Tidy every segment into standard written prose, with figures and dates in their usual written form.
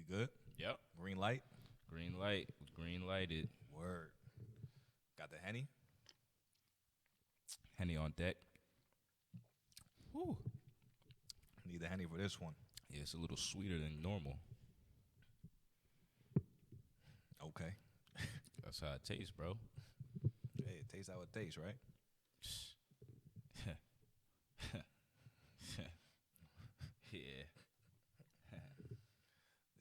good? Yep. Green light? Green light. Green lighted. Word. Got the Henny? Henny on deck. Whew. Need the Henny for this one. Yeah, it's a little sweeter than normal. Okay. That's how it tastes, bro. Hey, it tastes how it tastes, right? Yeah.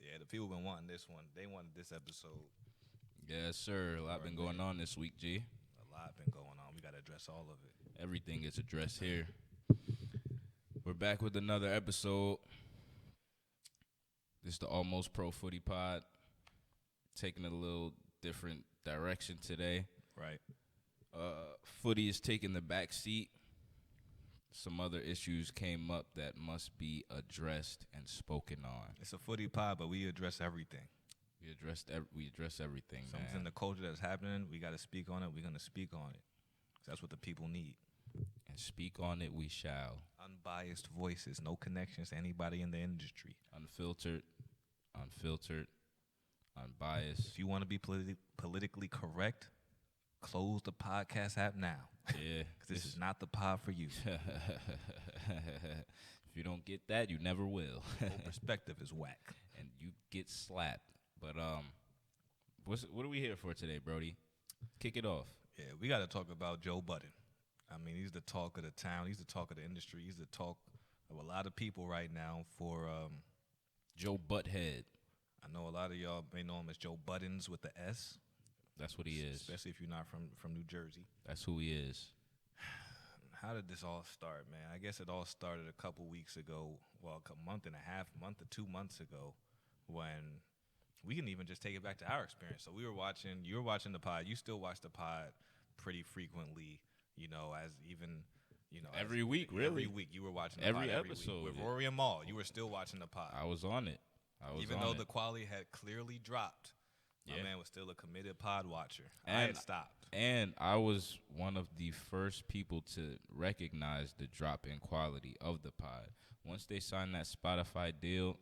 Yeah, the people been wanting this one. They wanted this episode. Yes, sir. A lot been going on this week, G. A lot been going on. We got to address all of it. Everything gets addressed here. We're back with another episode. This is the Almost Pro Footy Pod. Taking a little different direction today. Right. Footy is taking the back seat. Some other issues came up that must be addressed and spoken on. It's a footy pod, but we address everything. We address everything, Something's man. in the culture that's happening. We got to speak on it. We're going to speak on it. That's what the people need. And speak on it we shall. Unbiased voices. No connections to anybody in the industry. Unfiltered, unbiased. If you want to be politically correct, close the podcast app now. Yeah. Because this is not the pod for you. If you don't get that, you never will. Whole perspective is whack. And you get slapped. But what are we here for today, Brody? Kick it off. Yeah, we got to talk about Joe Budden. I mean, he's the talk of the town. He's the talk of the industry. He's the talk of a lot of people right now for Joe Butthead. I know a lot of y'all may know him as Joe Buddens with the S. That's what he is. Especially if you're not from New Jersey. That's who he is. How did this all start, man? I guess it all started a couple weeks ago. Well, a month to 2 months ago, when we can even just take it back to our experience. So you were watching the pod. You still watch the pod pretty frequently, every week, really. Every week you were watching the every pod episode with Rory and Maul. You were still watching the pod. I was on it. Even though the quality had clearly dropped. My man was still a committed pod watcher. I had stopped. And I was one of the first people to recognize the drop in quality of the pod. Once they signed that Spotify deal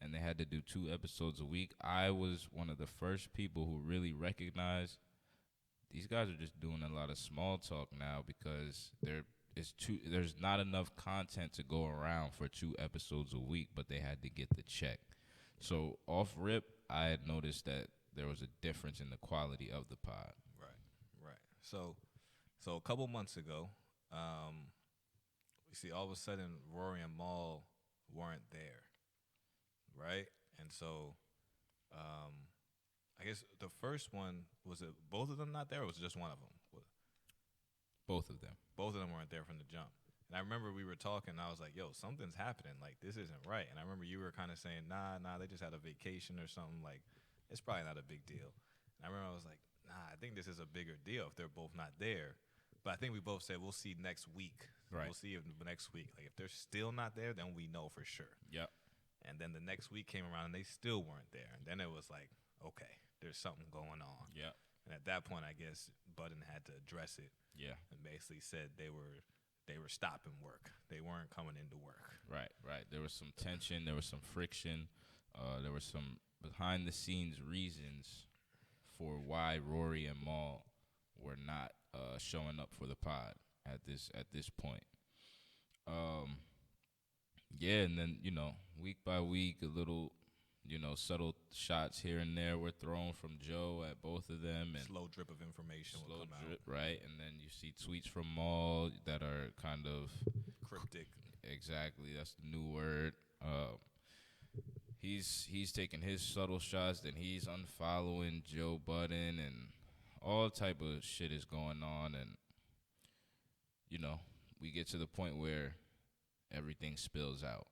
and they had to do 2 episodes a week, I was one of the first people who really recognized these guys are just doing a lot of small talk now because there's not enough content to go around for 2 episodes a week, but they had to get the check. So off rip, I had noticed that there was a difference in the quality of the pod. Right. So a couple months ago, we see all of a sudden Rory and Maul weren't there, right? And so I guess the first one, was it both of them not there or was it just one of them? Both of them. Both of them weren't there from the jump. And I remember we were talking, and I was like, yo, something's happening. Like, this isn't right. And I remember you were kind of saying, nah, they just had a vacation or something. Like, it's probably not a big deal. And I remember I was like, nah, I think this is a bigger deal if they're both not there. But I think we both said we'll see next week. Right. We'll see if next week. Like, if they're still not there, then we know for sure. Yep. And then the next week came around, and they still weren't there. And then it was like, okay, there's something going on. Yep. And at that point, I guess Budden had to address it. Yeah. And basically said they were stopping work. They weren't coming into work. Right. There was some tension. There was some friction. There was some behind-the-scenes reasons for why Rory and Maul were not showing up for the pod at this point. And then, week by week, a little, subtle shots here and there were thrown from Joe at both of them. And slow drip of information will come out. Right? And then you see tweets from Maul that are kind of cryptic. Exactly. That's the new word. He's taking his subtle shots, then he's unfollowing Joe Budden, and all type of shit is going on. And, we get to the point where everything spills out.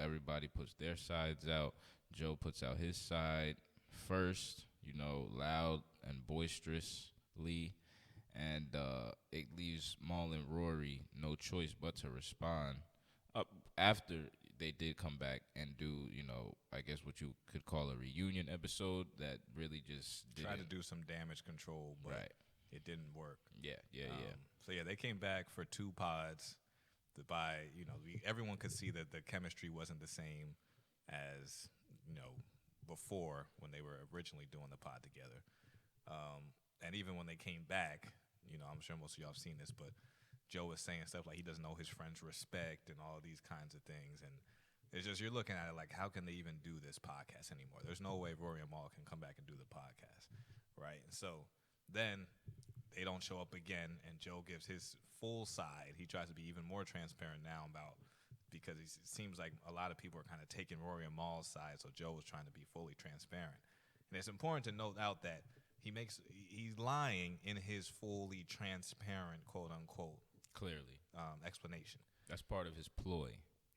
Everybody puts their sides out. Joe puts out his side first, loud and boisterously. And it leaves Maul and Rory no choice but to respond. After they did come back and do, I guess what you could call a reunion episode that really just tried to do some damage control, but it didn't work. Yeah. So, they came back for 2 pods. Everyone could see that the chemistry wasn't the same as, before when they were originally doing the pod together. And even when they came back, I'm sure most of y'all have seen this, but Joe was saying stuff like he doesn't know his friends' respect and all these kinds of things. And it's just, you're looking at it like, how can they even do this podcast anymore? There's no way Rory and Mal can come back and do the podcast, right? And so then they don't show up again, and Joe gives his full side. He tries to be even more transparent now because it seems like a lot of people are kind of taking Rory and Mal's side, so Joe was trying to be fully transparent. And it's important to note out that he's lying in his fully transparent, quote unquote, Clearly, explanation. that's part of his ploy.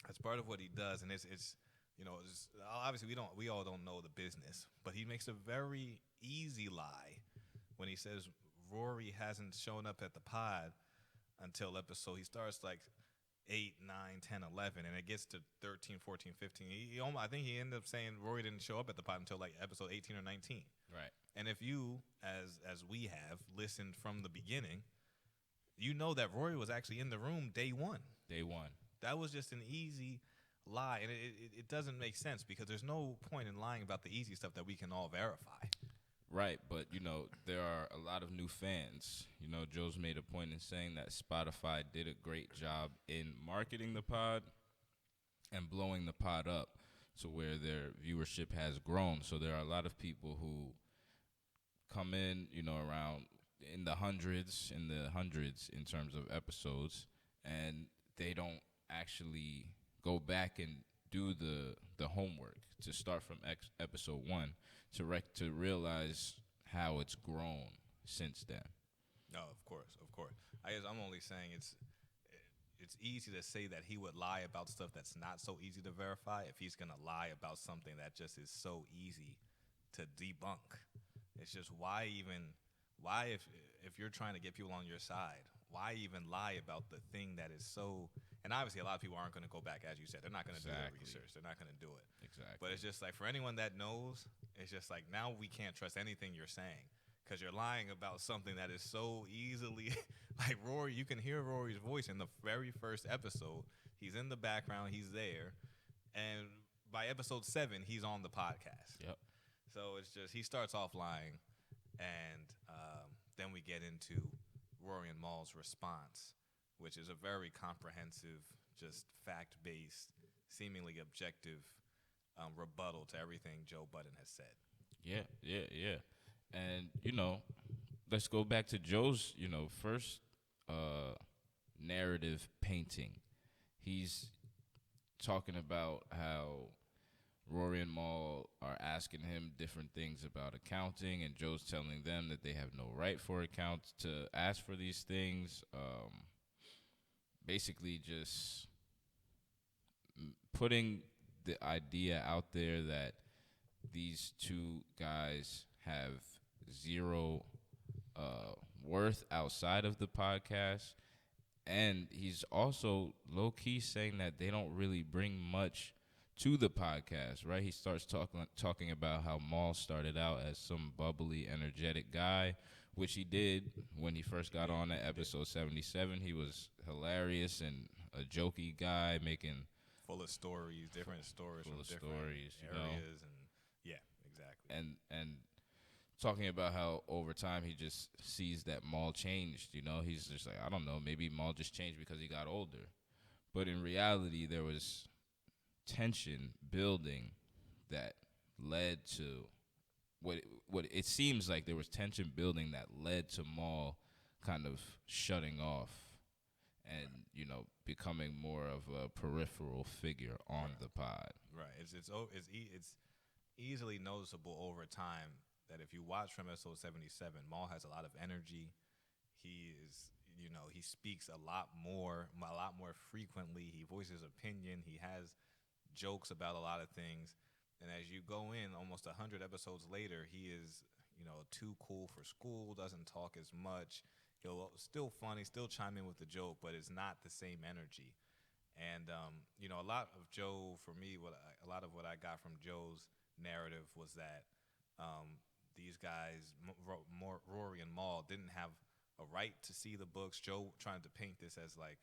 That's part of what he does, and it's obviously we all don't know the business, but he makes a very easy lie when he says Rory hasn't shown up at the pod until episode. He starts like 8, 9, 10, 11, and it gets to 13, 14, 15. I think he ended up saying Rory didn't show up at the pod until like episode 18 or 19. Right. And if you, as we have, listened from the beginning, you know that Rory was actually in the room day one. Day one. That was just an easy lie, and it doesn't make sense because there's no point in lying about the easy stuff that we can all verify. Right, but, there are a lot of new fans. Joe's made a point in saying that Spotify did a great job in marketing the pod and blowing the pod up to where their viewership has grown. So there are a lot of people who come in, around in the hundreds in terms of episodes, and they don't actually go back and do the homework to start from episode 1 to realize how it's grown since then. No, of course. I'm only saying it's easy to say that he would lie about stuff that's not so easy to verify if he's gonna lie about something that just is so easy to debunk. It's just why if you're trying to get people on your side, why even lie about the thing that is so? And obviously, a lot of people aren't going to go back, as you said. They're not going to do their research. They're not going to do it. Exactly. But it's just like, for anyone that knows, it's just like, now we can't trust anything you're saying because you're lying about something that is so easily, like Rory, you can hear Rory's voice in the very first episode. He's in the background. He's there. And by episode 7, he's on the podcast. Yep. So it's just, he starts off lying, and then we get into Rory and Mal's response, which is a very comprehensive, just fact-based, seemingly objective rebuttal to everything Joe Budden has said. Yeah. And, let's go back to Joe's, first narrative painting. He's talking about how Rory and Mal are asking him different things about accounting, and Joe's telling them that they have no right to ask for these things. Basically just putting the idea out there that these two guys have zero worth outside of the podcast. And he's also low-key saying that they don't really bring much to the podcast, right? He starts talking about how Mal started out as some bubbly, energetic guy, which he did when he first got on at episode 77. He was hilarious and a jokey guy, making full of stories, different stories from different areas, and yeah, exactly. And talking about how over time he just sees that Mal changed. He's just like, I don't know, maybe Mal just changed because he got older, but in reality there was tension building that led to what it seems like there was tension building that led to Mal kind of shutting off and becoming more of a peripheral figure on the pod. Right. It's easily noticeable over time that if you watch from episode 77, Mal has a lot of energy. He is, he speaks a lot more frequently. He voices opinion. He has jokes about a lot of things. And as you go in almost 100 episodes later, he is, too cool for school, doesn't talk as much. He'll still funny, still chime in with the joke, but it's not the same energy. And, a lot of Joe, for me, a lot of what I got from Joe's narrative was that these guys, Rory and Mal, didn't have a right to see the books. Joe trying to paint this as like,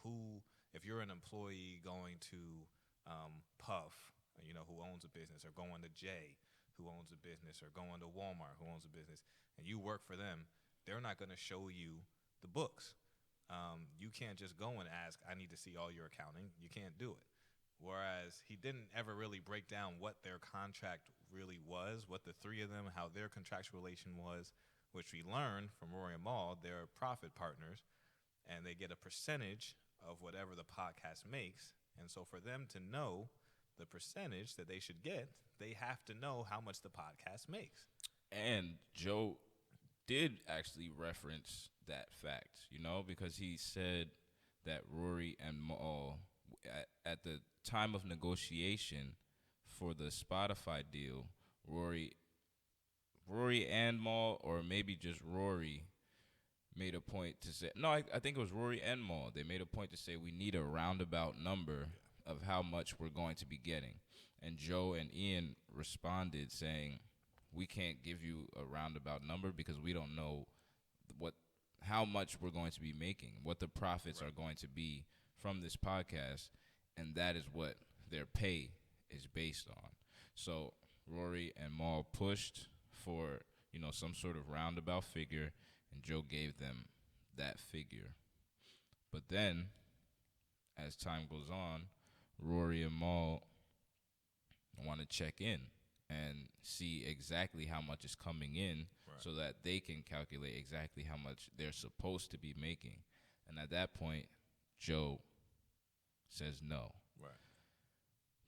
who, if you're an employee going to Puff, who owns a business, or going to Jay, who owns a business, or going to Walmart, who owns a business, and you work for them, they're not going to show you the books. You can't just go and ask, I need to see all your accounting. You can't do it. Whereas he didn't ever really break down what their contract really was, what the three of them, how their contractual relation was, which we learned from Rory and Mal. They're profit partners, and they get a percentage of whatever the podcast makes. And so for them to know the percentage that they should get, they have to know how much the podcast makes. And Joe did actually reference that fact, because he said that Rory and Mal, at the time of negotiation for the Spotify deal, Rory and Mal, or maybe just Rory, made a point to say, no, I think it was Rory and Mal. They made a point to say we need a roundabout number of how much we're going to be getting. And Joe and Ian responded saying, we can't give you a roundabout number because we don't know how much we're going to be making, what the profits are going to be from this podcast, and that is what their pay is based on. So Rory and Mal pushed for, some sort of roundabout figure, and Joe gave them that figure. But then, as time goes on, Rory and Mal want to check in and see exactly how much is coming in, so that they can calculate exactly how much they're supposed to be making. And at that point, Joe says no. Right.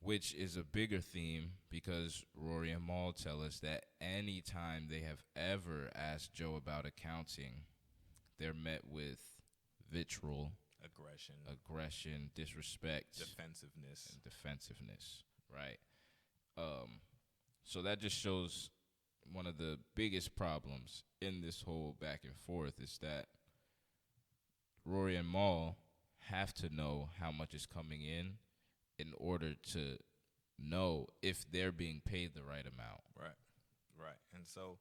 Which is a bigger theme, because Rory and Mal tell us that any time they have ever asked Joe about accounting, they're met with vitriol, aggression, disrespect, defensiveness, right? So that just shows one of the biggest problems in this whole back and forth is that Rory and Mal have to know how much is coming in order to know if they're being paid the right amount. Right. And so,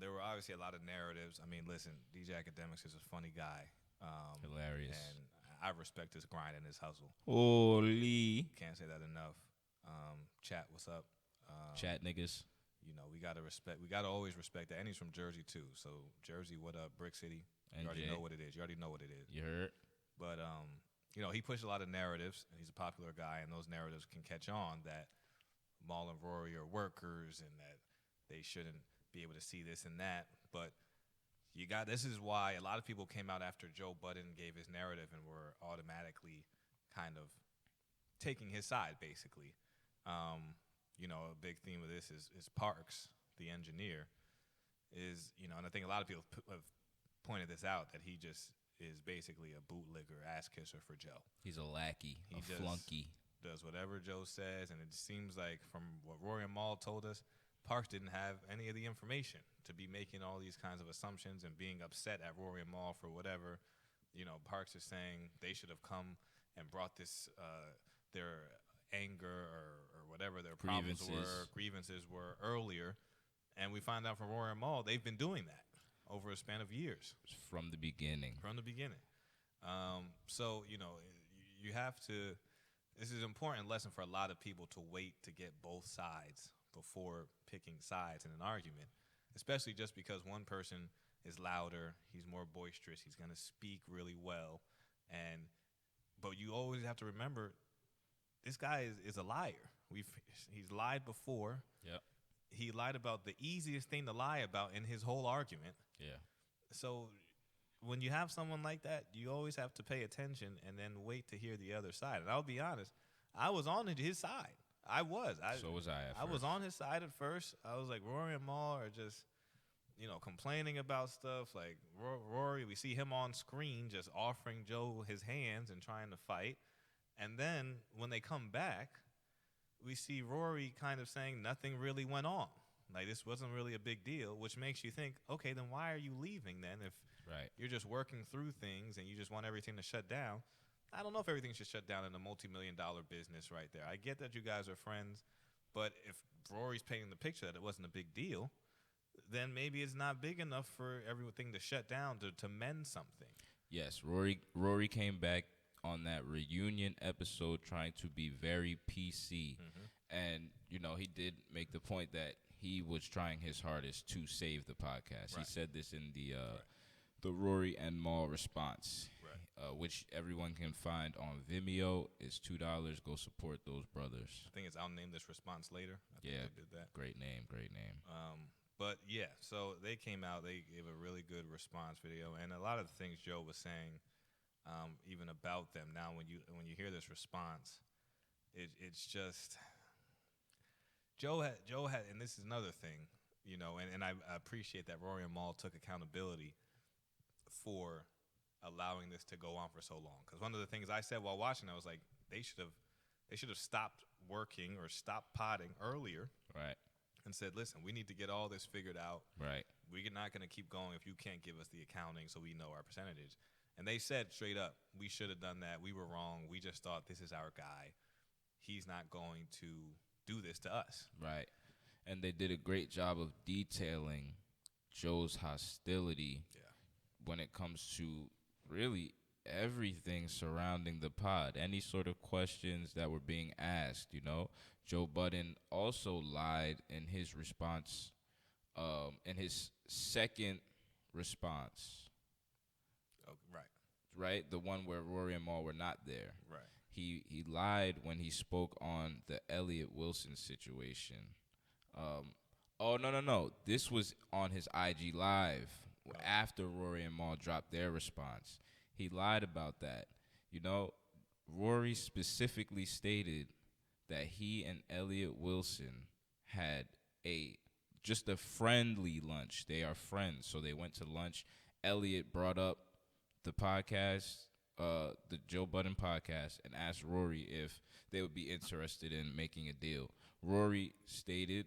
there were obviously a lot of narratives. I mean, listen, DJ Academics is a funny guy. Hilarious. And I respect his grind and his hustle. Holy. Can't say that enough. Chat, what's up? Chat niggas. We got to always respect that. And he's from Jersey, too. So, Jersey, what up? Brick City. You already know what it is. You heard. But, he pushed a lot of narratives, and he's a popular guy, and those narratives can catch on that Mal and Rory are workers and that they shouldn't be able to see this and that. But this is why a lot of people came out after Joe Budden gave his narrative and were automatically kind of taking his side, basically. A big theme of this is Parks, the engineer, and I think a lot of people have pointed this out, that he just is basically a bootlegger, ass kisser for Joe. He's a lackey, flunky. Does whatever Joe says, and it seems like from what Rory and Mal told us, Parks didn't have any of the information to be making all these kinds of assumptions and being upset at Rory and Mal for whatever. Parks is saying they should have come and brought this, their anger or whatever their grievances were earlier. And we find out from Rory and Mal, they've been doing that over a span of years. From the beginning. So, you have to, this is an important lesson for a lot of people, to wait to get both sides before picking sides in an argument, especially just because one person is louder, he's more boisterous, he's going to speak really well. But you always have to remember, this guy is a liar. He's lied before. Yep. He lied about the easiest thing to lie about in his whole argument. Yeah. So when you have someone like that, you always have to pay attention and then wait to hear the other side. And I'll be honest, I was on his side. So was I at first. I was on his side at first. I was like, Rory and Mal are just, complaining about stuff. Like, Rory, we see him on screen just offering Joe his hands and trying to fight. And then when they come back, we see Rory kind of saying nothing really went on. Like, this wasn't really a big deal, which makes you think, okay, then why are you leaving then if you're just working through things and you just want everything to shut down? I don't know if everything should shut down in a multi-million-dollar business right there. I get that you guys are friends, but if Rory's painting the picture that it wasn't a big deal, then maybe it's not big enough for everything to shut down to mend something. Yes, Rory came back on that reunion episode trying to be very PC. And, you know, he did make the point that he was trying his hardest to save the podcast. He said this in the Rory and Maul response, which everyone can find on Vimeo. It's $2. Go support those brothers. I think I'll name this response later. I think they did that. Great name. But yeah, so they came out. They gave a really good response video, and a lot of the things Joe was saying, even about them. Now, when you hear this response, it's just Joe had, and this is another thing, you know, and I appreciate that Rory and Maul took accountability for allowing this to go on for so long. Because one of the things I said while watching, I was like, they should have stopped working or stopped potting earlier, right? And said, listen, we need to get all this figured out. Right. We're not going to keep going if you can't give us the accounting so we know our percentage. And they said straight up, we should have done that. We were wrong. We just thought this is our guy. He's not going to do this to us. Right. And they did a great job of detailing Joe's hostility when it comes to really everything surrounding the pod. Any sort of questions that were being asked, you know. Joe Budden also lied in his response, in his second response. Oh, right. Right? The one where Rory and Maul were not there. Right. He lied when he spoke on the Elliott Wilson situation. No. This was on his IG Live after Rory and Maul dropped their response. He lied about that. You know, Rory specifically stated that he and Elliott Wilson had just a friendly lunch. They are friends, so they went to lunch. Elliott brought up the podcast, the Joe Budden podcast, and asked Rory if they would be interested in making a deal. Rory stated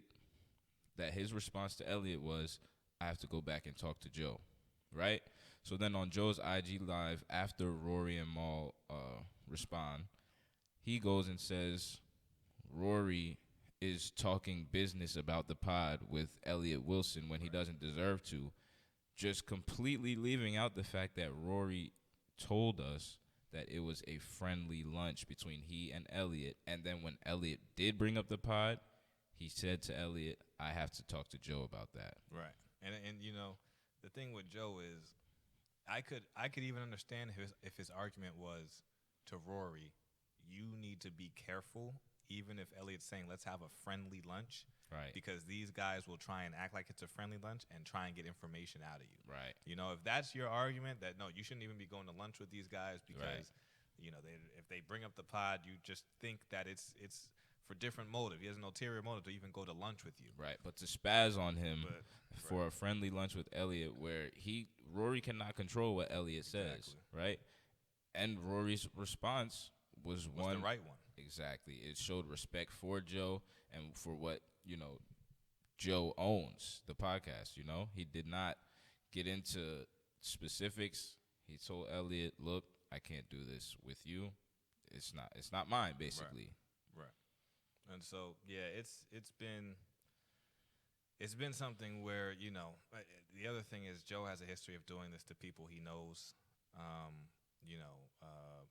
that his response to Elliott was, I have to go back and talk to Joe, right? So then on Joe's IG Live, after Rory and Maul respond, he goes and says, Rory is talking business about the pod with Elliott Wilson when he doesn't deserve to, just completely leaving out the fact that Rory told us that it was a friendly lunch between he and Elliott. And then when Elliott did bring up the pod, he said to Elliott, I have to talk to Joe about that. Right. And you know, the thing with Joe is I could even understand if his argument was to Rory, you need to be careful, even if Elliott's saying, let's have a friendly lunch. Right. Because these guys will try and act like it's a friendly lunch and try and get information out of you. Right. You know, if that's your argument, that no, you shouldn't even be going to lunch with these guys because, you know, if they bring up the pod, you just think that it's for different motive. He has an ulterior motive to even go to lunch with you. Right. But to spaz on him for a friendly lunch with Elliott where Rory cannot control what Elliott says. Right. And Rory's response was the right one. Exactly. It showed respect for Joe and for what, you know, Joe owns, the podcast, you know. He did not get into specifics. He told Elliott, look, I can't do this with you. It's not mine, basically. Right. And so, yeah, it's been something where, you know, the other thing is Joe has a history of doing this to people he knows.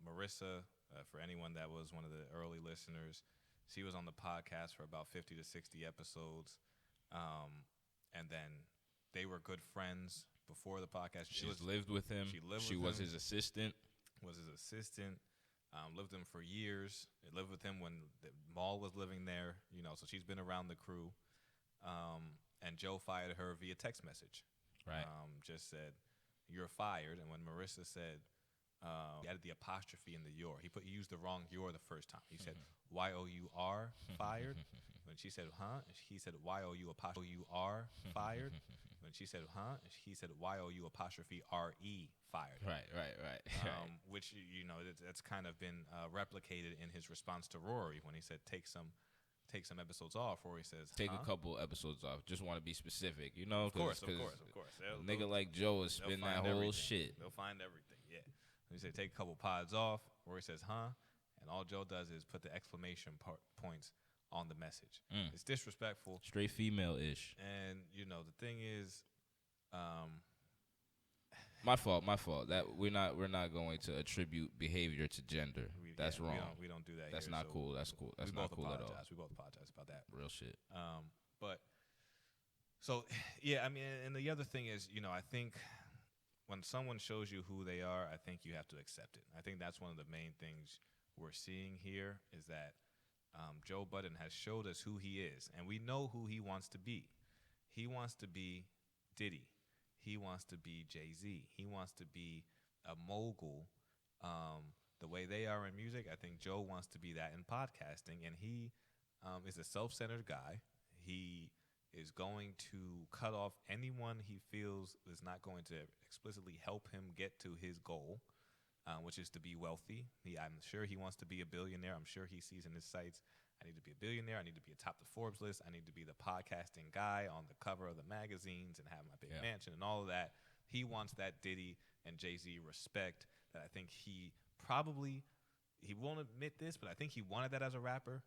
Marissa, for anyone that was one of the early listeners, she was on the podcast for about 50 to 60 episodes. And then they were good friends before the podcast. She lived with him. She was his assistant. Lived with him for years. Lived with him when the Maul was living there, you know, so she's been around the crew. And Joe fired her via text message. Right. Just said, you're fired. And when Marissa said, he added the apostrophe in the your. He used the wrong your the first time. He said, Y-O-U-R, fired. When she said, huh? He said, Y-O-U apostrophe U-R, fired. When she said, huh? He said, Y-O-U apostrophe R-E, fired. Right. Which, you know, that's kind of been replicated in his response to Rory when he said, take some episodes off. Rory says, take a couple episodes off. Just want to be specific, you know? Of course. A nigga like Joe is spin that whole everything. shit. They'll find everything, yeah. He said, take a couple pods off. Rory says, huh? And all Joe does is put the exclamation points on the message. It's disrespectful. Straight female-ish. And, you know, the thing is, My fault. That we're not going to attribute behavior to gender. That's wrong. We don't do that. That's here, not so cool. That's cool. That's not cool at all. We both apologize about that. Real shit. But so yeah, I mean, and the other thing is, I think when someone shows you who they are, I think you have to accept it. I think that's one of the main things we're seeing here is that Joe Budden has showed us who he is, and we know who he wants to be. He wants to be Diddy. He wants to be Jay-Z. He wants to be a mogul. The way they are in music, I think Joe wants to be that in podcasting, and he is a self-centered guy. He is going to cut off anyone he feels is not going to explicitly help him get to his goal, which is to be wealthy. I'm sure he wants to be a billionaire. I'm sure he sees in his sights, I need to be a billionaire. I need to be atop the Forbes list. I need to be the podcasting guy on the cover of the magazines and have my big mansion and all of that. He wants that Diddy and Jay-Z respect that I think he won't admit this, but I think he wanted that as a rapper.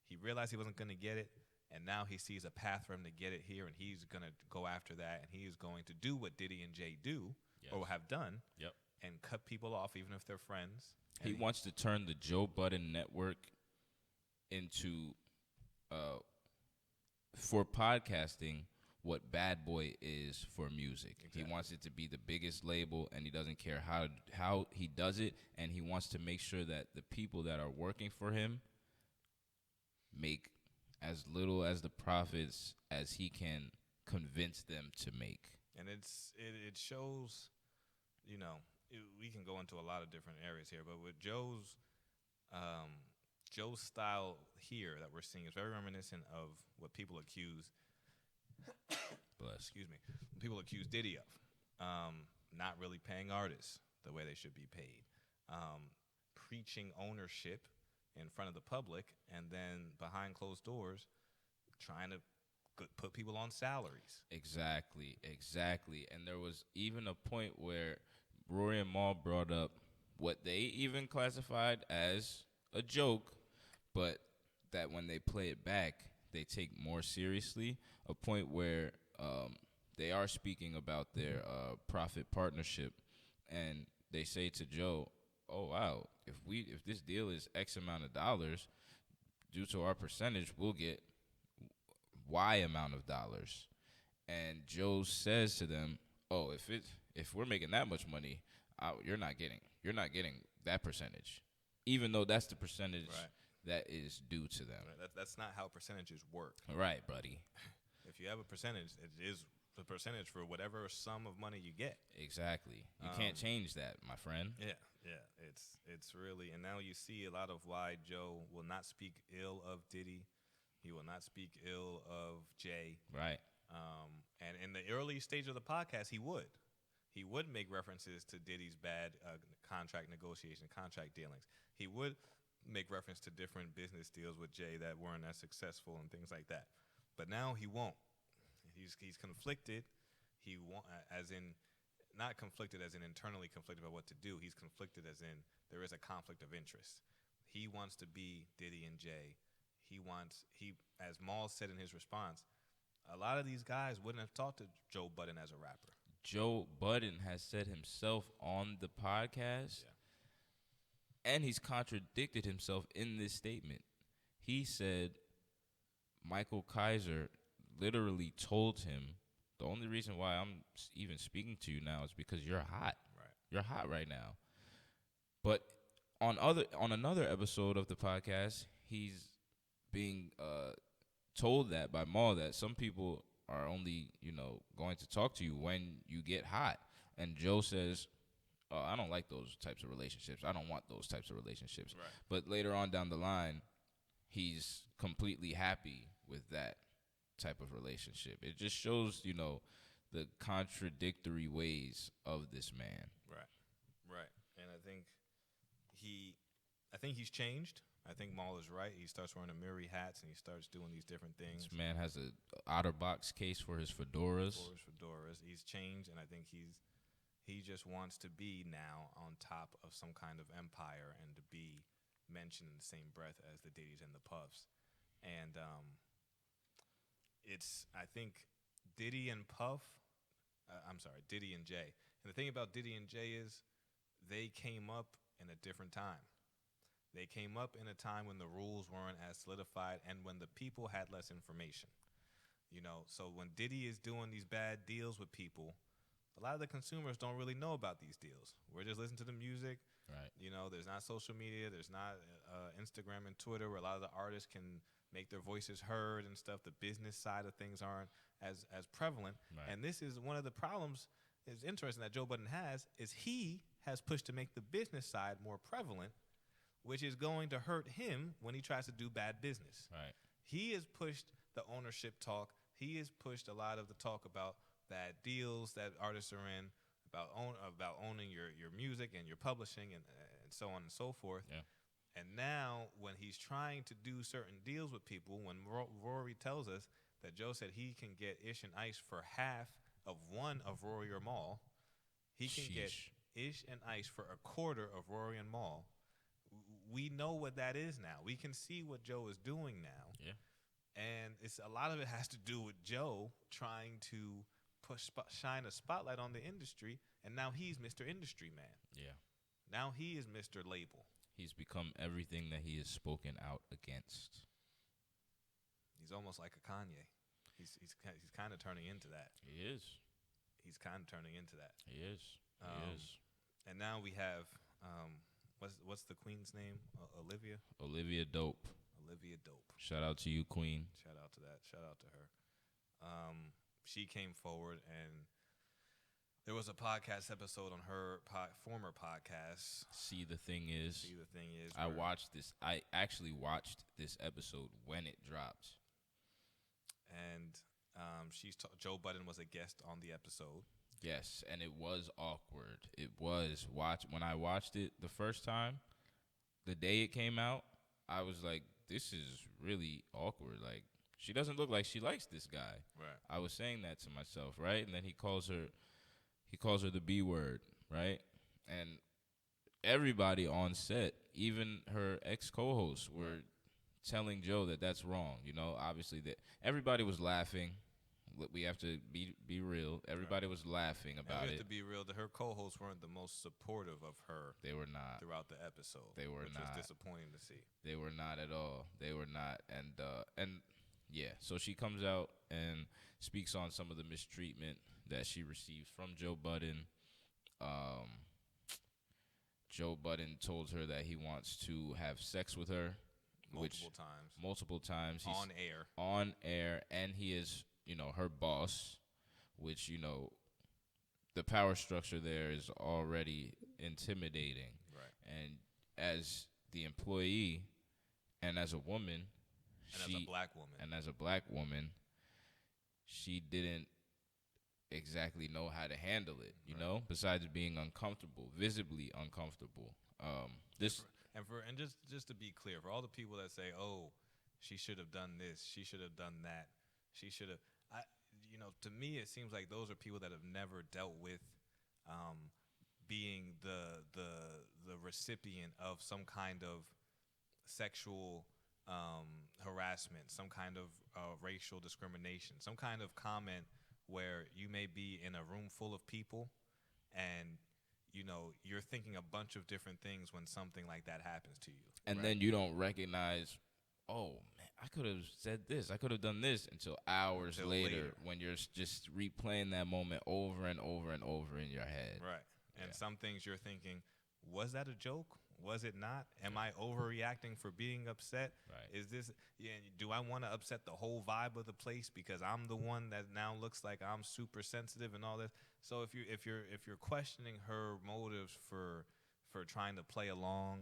He realized he wasn't going to get it, and now he sees a path for him to get it here, and he's going to go after that, and he is going to do what Diddy and Jay do or have done and cut people off even if they're friends. He wants to turn the Joe Budden network into, for podcasting, what Bad Boy is for music. Exactly. He wants it to be the biggest label, and he doesn't care how he does it, and he wants to make sure that the people that are working for him make as little as the profits as he can convince them to make. And it shows, we can go into a lot of different areas here, but with Joe's style here that we're seeing is very reminiscent of what people accuse people accuse Diddy of. Not really paying artists the way they should be paid. Preaching ownership in front of the public, and then behind closed doors trying to put people on salaries. Exactly. And there was even a point where Rory and Mal brought up what they even classified as a joke, but that when they play it back, they take more seriously. A point where they are speaking about their profit partnership, and they say to Joe, "Oh wow, if this deal is X amount of dollars, due to our percentage, we'll get Y amount of dollars." And Joe says to them, "Oh, if we're making that much money, you're not getting that percentage, even though that's the percentage that is due to them." Right. That's not how percentages work. Right, buddy. If you have a percentage, it is the percentage for whatever sum of money you get. Exactly. You can't change that, my friend. Yeah. It's really, and now you see a lot of why Joe will not speak ill of Diddy. He will not speak ill of Jay. Right. And in the early stage of the podcast, he would make references to Diddy's bad contract negotiation, contract dealings. He would make reference to different business deals with Jay that weren't as successful and things like that. But now he won't. He's conflicted. Not conflicted as in internally conflicted about what to do. He's conflicted as in there is a conflict of interest. He wants to be Diddy and Jay. As Maul said in his response, a lot of these guys wouldn't have talked to Joe Budden as a rapper. Joe Budden has said himself on the podcast, and he's contradicted himself in this statement. He said Michael Kaiser literally told him, the only reason why I'm even speaking to you now is because you're hot. Right. You're hot right now. But on another episode of the podcast, he's being told that by Maul that some people are only, going to talk to you when you get hot. And Joe says, "Oh, I don't like those types of relationships. I don't want those types of relationships." Right. But later on down the line, he's completely happy with that type of relationship. It just shows, the contradictory ways of this man. Right. And I think he's changed. I think Maul is right. He starts wearing the Miri hats and he starts doing these different things. This man has a OtterBox case for his fedoras. He's changed, and I think he just wants to be now on top of some kind of empire and to be mentioned in the same breath as the Diddy's and the Puffs. And I think Diddy and Jay, And the thing about Diddy and Jay is they came up in a different time. They came up in a time when the rules weren't as solidified and when the people had less information. You know, so when Diddy is doing these bad deals with people, a lot of the consumers don't really know about these deals. We're just listening to the music. Right. You know, there's not social media. There's not Instagram and Twitter where a lot of the artists can make their voices heard and stuff. The business side of things aren't as prevalent. Right. And this is one of the problems. It's interesting that Joe Budden has he has pushed to make the business side more prevalent, which is going to hurt him when he tries to do bad business. Right. He has pushed the ownership talk. He has pushed a lot of the talk about bad deals that artists are in, about owning your music and your publishing and so on and so forth. Yeah. And now when he's trying to do certain deals with people, when Rory tells us that Joe said he can get Ish and Ice for half of one of Rory or Mal, he can get Ish and Ice for a quarter of Rory and Mal. We know what that is now. We can see what Joe is doing now. Yeah. And it's a lot of it has to do with Joe trying to shine a spotlight on the industry, and now he's Mr. Industry Man. Yeah. Now he is Mr. Label. He's become everything that he has spoken out against. He's almost like a Kanye. He's kind of turning into that. He is. He's kind of turning into that. He is. He is. And now we have what's the queen's name? Olivia. Olivia Dope. Olivia Dope. Shout out to you, Queen. Shout out to that. Shout out to her. She came forward, and there was a podcast episode on her former podcast. See, the thing is, I watched this. I actually watched this episode when it dropped. And Joe Budden was a guest on the episode. Yes, and it was awkward. It was. When I watched it the first time, the day it came out, I was like, this is really awkward. Like, she doesn't look like she likes this guy. Right. I was saying that to myself, right? And then he calls her the B word, right? And everybody on set, even her ex-co-hosts, were telling Joe that that's wrong. You know, obviously that everybody was laughing. We have to be real. Everybody was laughing about it. We have to be real. Her co-hosts weren't the most supportive of her. They were not throughout the episode. They were which not. Was disappointing to see. They were not at all. They were not. And yeah. So she comes out and speaks on some of the mistreatment that she receives from Joe Budden. Joe Budden told her that he wants to have sex with her multiple times. He's on air, and he is, you know, her boss, which, you know, the power structure there is already intimidating. Right. And as the employee and as a woman, as a black woman, she didn't exactly know how to handle it, you know, besides being uncomfortable, visibly uncomfortable. Just to be clear, for all the people that say, "Oh, she should have done this, she should have done that, she should have," to me, it seems like those are people that have never dealt with being the recipient of some kind of sexual harassment, some kind of racial discrimination, some kind of comment where you may be in a room full of people and, you know, you're thinking a bunch of different things when something like that happens to you. And then you don't recognize, oh, man, I could have said this, I could have done this, until hours later when you're just replaying that moment over and over and over in your head. Right. And some things you're thinking, was that a joke? Was it not? Am I overreacting for being upset? Right. Is this? Do I want to upset the whole vibe of the place because I'm the one that now looks like I'm super sensitive and all this? So if you're questioning her motives for trying to play along,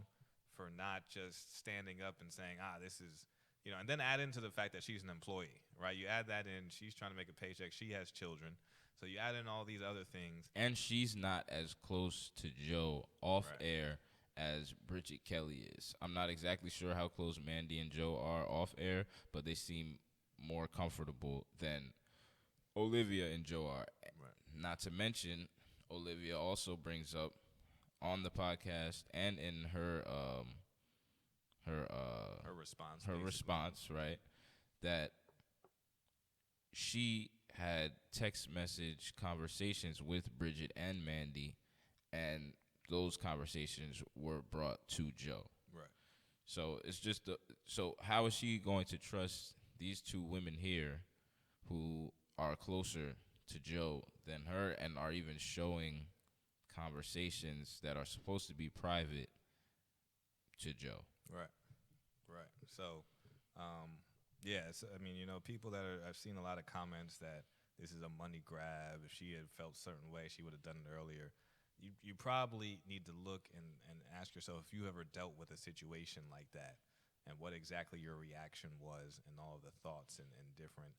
for not just standing up and saying, this is, you know, and then add into the fact that she's an employee, right? You add that in. She's trying to make a paycheck. She has children. So you add in all these other things. And she's not as close to Joe off air as Bridget Kelly is. I'm not exactly sure how close Mandy and Joe are off air, but they seem more comfortable than Olivia and Joe are. Right. Not to mention, Olivia also brings up on the podcast and in her response, right, that she had text message conversations with Bridget and Mandy, and those conversations were brought to Joe. Right. So it's just so how is she going to trust these two women here who are closer to Joe than her and are even showing conversations that are supposed to be private to Joe? Right. Right. So, yes, I mean, people that I've seen a lot of comments that this is a money grab. If she had felt a certain way, she would have done it earlier. You probably need to look and ask yourself if you ever dealt with a situation like that and what exactly your reaction was and all of the thoughts and different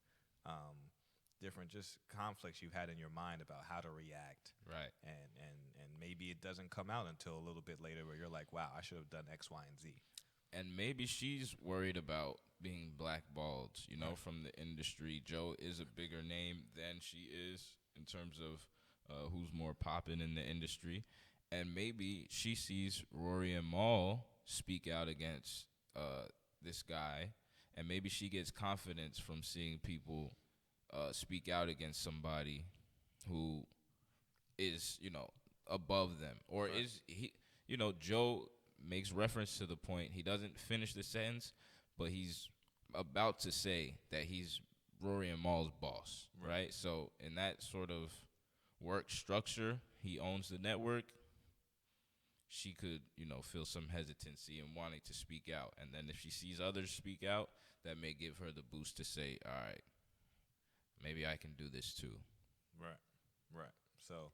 just conflicts you had in your mind about how to react. Right. And maybe it doesn't come out until a little bit later where you're like, wow, I should have done X, Y, and Z. And maybe she's worried about being blackballed, from the industry. Joe is a bigger name than she is in terms of who's more popping in the industry. And maybe she sees Rory and Mal speak out against this guy, and maybe she gets confidence from seeing people speak out against somebody who is, above them. Or right. Is he, Joe makes reference to the point. He doesn't finish the sentence, but he's about to say that he's Rory and Mal's boss, right? So in that sort of work structure, he owns the network. She could, feel some hesitancy in wanting to speak out. And then if she sees others speak out, that may give her the boost to say, all right, maybe I can do this too. Right. So,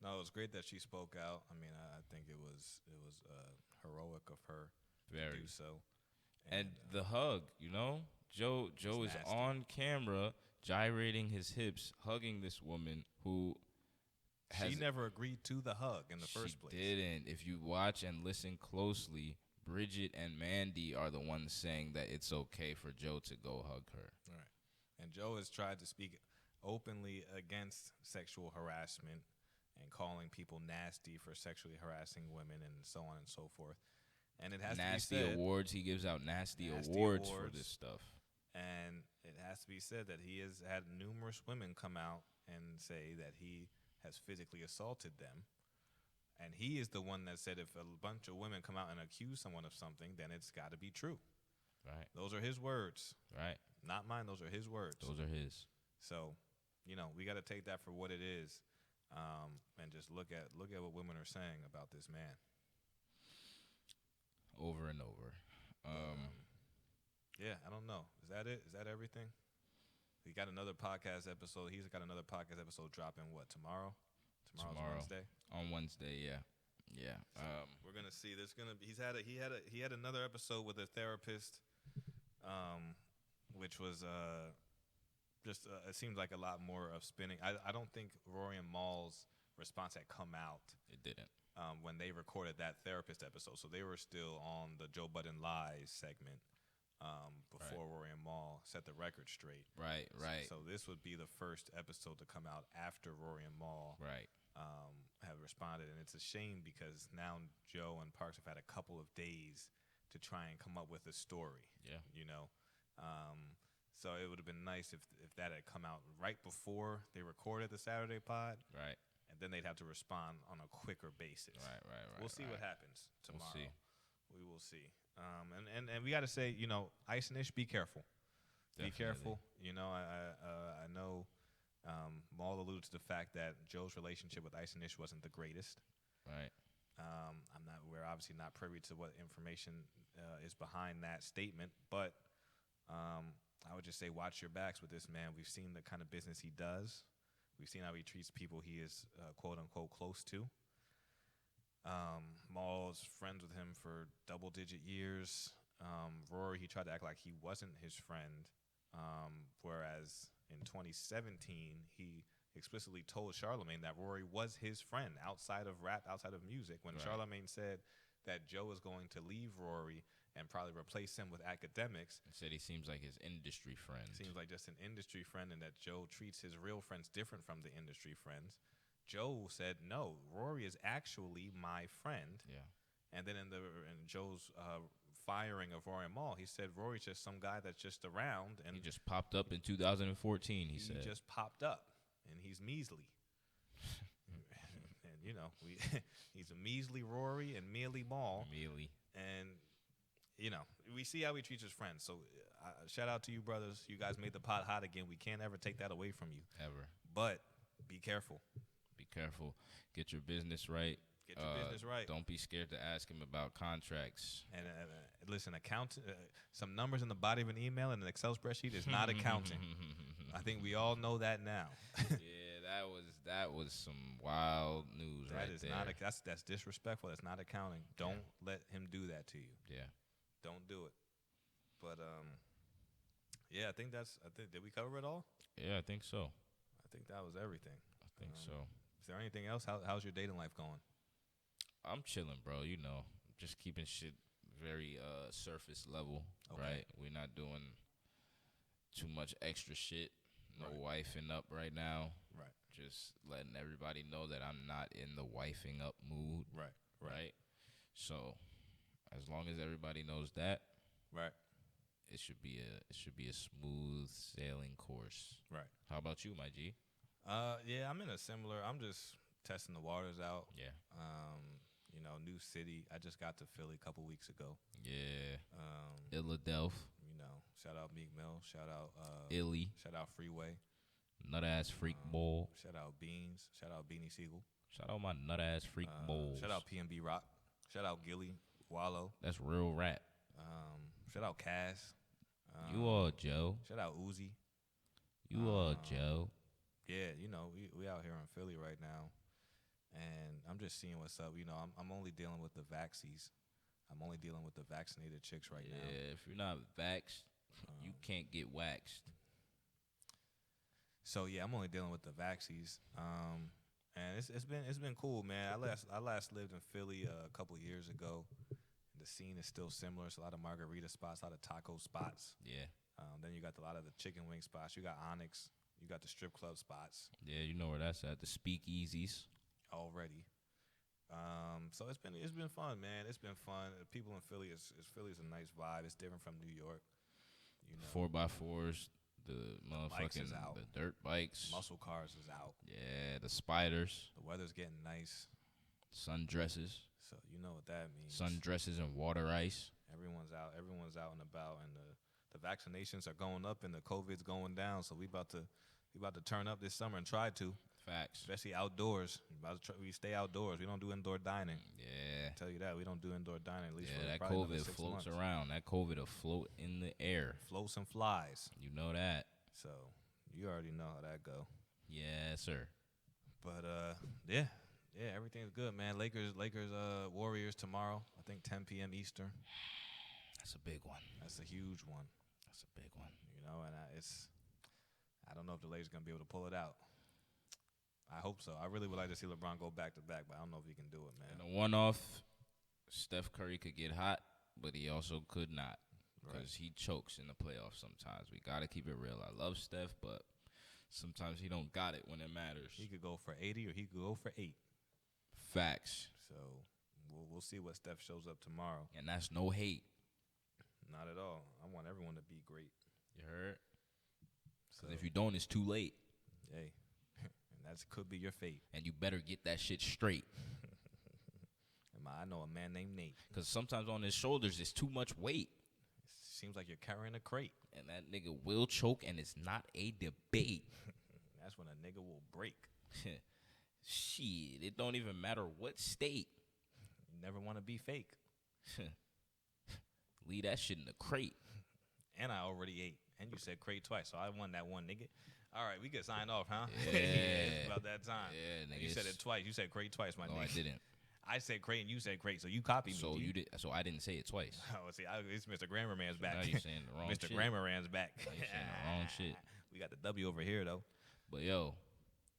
no, it was great that she spoke out. I mean, I think it was heroic of her to do so. And the hug, Joe is nasty. On camera gyrating his hips, hugging this woman who she never agreed to the hug in the first place. She didn't. If you watch and listen closely, Bridget and Mandy are the ones saying that it's okay for Joe to go hug her. Right. And Joe has tried to speak openly against sexual harassment and calling people nasty for sexually harassing women and so on and so forth. And it has nasty to be said, awards. He gives out nasty awards for this stuff. And it has to be said that he has had numerous women come out and say that he has physically assaulted them. And he is the one that said if a bunch of women come out and accuse someone of something, then it's got to be true. Right. Those are his words. Right. Not mine. Those are his words. Those are his. So, we got to take that for what it is, and just look at what women are saying about this man. Over and over. Yeah, I don't know. Is that it? Is that everything? He got another podcast episode. He's got another podcast episode dropping tomorrow? Tomorrow's Wednesday. On Wednesday, yeah. Yeah. So we're gonna see. There's gonna be. He had another episode with a therapist, which was it seems like a lot more of spinning. I don't think Rory and Mal's response had come out. It didn't. When they recorded that therapist episode, so they were still on the Joe Budden Lies segment before right. Rory and Mal set the record straight. Right. So this would be the first episode to come out after Rory and Mal have responded, and it's a shame because now Joe and Parks have had a couple of days to try and come up with a story. Yeah. So it would have been nice if that had come out right before they recorded the Saturday pod. Right. And then they'd have to respond on a quicker basis. Right. We'll see what happens tomorrow. We'll see. We will see. And we got to say, Ice and Ish, be careful. Definitely. Be careful. I know Maul alluded to the fact that Joe's relationship with Ice and Ish wasn't the greatest. Right. We're obviously not privy to what information is behind that statement, but I would just say watch your backs with this man. We've seen the kind of business he does. We've seen how he treats people he is quote-unquote close to. Maul's friends with him for double-digit years. Rory, he tried to act like he wasn't his friend, whereas in 2017, he explicitly told Charlamagne that Rory was his friend outside of rap, outside of music. When Charlamagne said that Joe is going to leave Rory and probably replace him with academics. He said he seems like his industry friend. Seems like just an industry friend, and that Joe treats his real friends different from the industry friends. Joe said, no, Rory is actually my friend. Yeah. And then in Joe's firing of Rory Maul. He said Rory's just some guy that's just around, and he just popped up in 2014. He said he just popped up, and he's measly. And you know, he's a measly Rory and mealy Maul. Mealy. And you know, we see how he treats his friends. So shout out to you, brothers. You guys made the pot hot again. We can't ever take that away from you. Ever. But be careful. Be careful. Get your business right. Get your business right. Don't be scared to ask him about contracts. And listen, some numbers in the body of an email and an Excel spreadsheet is not accounting. I think we all know that now. Yeah, that was some wild news right there. That's disrespectful. That's not accounting. Don't let him do that to you. Yeah. Don't do it. But yeah, I think did we cover it all? Yeah, I think so. I think that was everything. I think so. Is there anything else? How's your dating life going? I'm chilling, bro. You know, just keeping shit very surface level, Okay. right? We're not doing too much extra shit. No wifing up right now. Right. Just letting everybody know that I'm not in the wifing up mood. Right. So, as long as everybody knows that, right, it should be a smooth sailing course. Right. How about you, my G? Yeah, I'm in a similar. I'm just testing the waters out. Yeah. You know, new city. I just got to Philly a couple weeks ago. Yeah. Philadelphia. You know, shout out Meek Mill. Shout out Illy. Shout out Freeway. Nut ass freak ball. Shout out Beans. Shout out Beanie Siegel. Shout out my nut ass freak balls. Shout out PNB Rock. Shout out Gilly Wallow. That's real rap. Shout out Cass. You are Joe. Shout out Uzi. You are Joe. Yeah, you know, we out here in Philly right now, and I'm just seeing what's up. You know, I'm only dealing with the vaxies. I'm only dealing with the vaccinated chicks right now. Yeah, if you're not vaxxed, you can't get waxed. So yeah, I'm only dealing with the vaxies. And it's been cool, man. I last lived in Philly a couple years ago. The scene is still similar. It's a lot of margarita spots, a lot of taco spots. Yeah. Then you got a lot of the chicken wing spots. You got Onyx. You got the strip club spots. Yeah, you know where that's at. The speakeasies. Already. So it's been fun, man. It's been fun. People in Philly Philly's a nice vibe. It's different from New York. You know, 4x4s, the motherfucking the dirt bikes, muscle cars is out. Yeah, the spiders. The weather's getting nice. Sundresses. So you know what that means. Sundresses and water ice. Everyone's out and about, and the vaccinations are going up and the COVID's going down. So we about to turn up this summer and try to. Facts. Especially outdoors. We stay outdoors. We don't do indoor dining. Yeah. I tell you that. We don't do indoor dining, at least for that probably COVID floats around. That COVID will float in the air. Floats and flies. You know that. So you already know how that go. Yes, sir. But yeah, everything's good, man. Lakers, Warriors tomorrow. I think 10 p.m. Eastern. That's a big one. That's a huge one. That's a big one. You know, and I don't know if the Lakers gonna be able to pull it out. I hope so. I really would like to see LeBron go back to back, but I don't know if he can do it, man. And a one-off, Steph Curry could get hot, but he also could not because he chokes in the playoffs sometimes. We got to keep it real. I love Steph, but sometimes he don't got it when it matters. He could go for 80 or he could go for 8. Facts. So we'll see what Steph shows up tomorrow. And that's no hate. Not at all. I want everyone to be great. You heard? Because So, if you don't, it's too late. Hey. That could be your fate. And you better get that shit straight. I know a man named Nate. Because sometimes on his shoulders, it's too much weight. It seems like you're carrying a crate. And that nigga will choke, and it's not a debate. That's when a nigga will break. Shit, it don't even matter what state. You never want to be fake. Leave that shit in the crate. And I already ate. And you said crate twice, so I won that one, nigga. All right, we could sign off, huh? Yeah. It's about that time. Yeah, nigga. You said it twice. You said crate twice, my nigga. No, I didn't. I said crate and you said crate, so you copied me. So you did. So I didn't say it twice. Oh, see, it's Mr. Grammar Man's back. Now you're saying the wrong Mr. shit. Grammar Man's back. Now you're saying the wrong shit. We got the W over here though. But yo,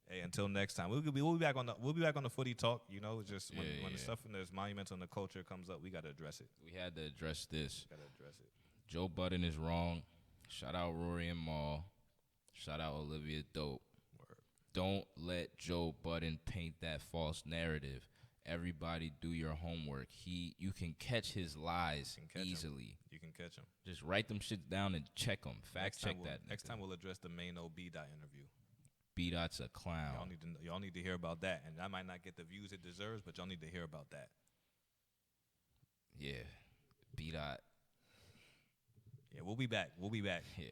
hey, until next time, we'll be back on the footy talk. You know, just when the stuff in this monumental in the culture comes up, we got to address it. We had to address this. Got to address it. Joe Budden is wrong. Shout out Rory and Maul. Shout out Olivia Dope. Word. Don't let Joe Budden paint that false narrative. everybody do your homework. You can catch his lies easily. You can catch him. Just write them shits down and check them. Fact check that. Next time we'll address the main B. Dot interview. B. Dot's a clown. Y'all need to hear about that, and I might not get the views it deserves, but y'all need to hear about that. Yeah, B. Dot. Yeah, we'll be back. Yeah.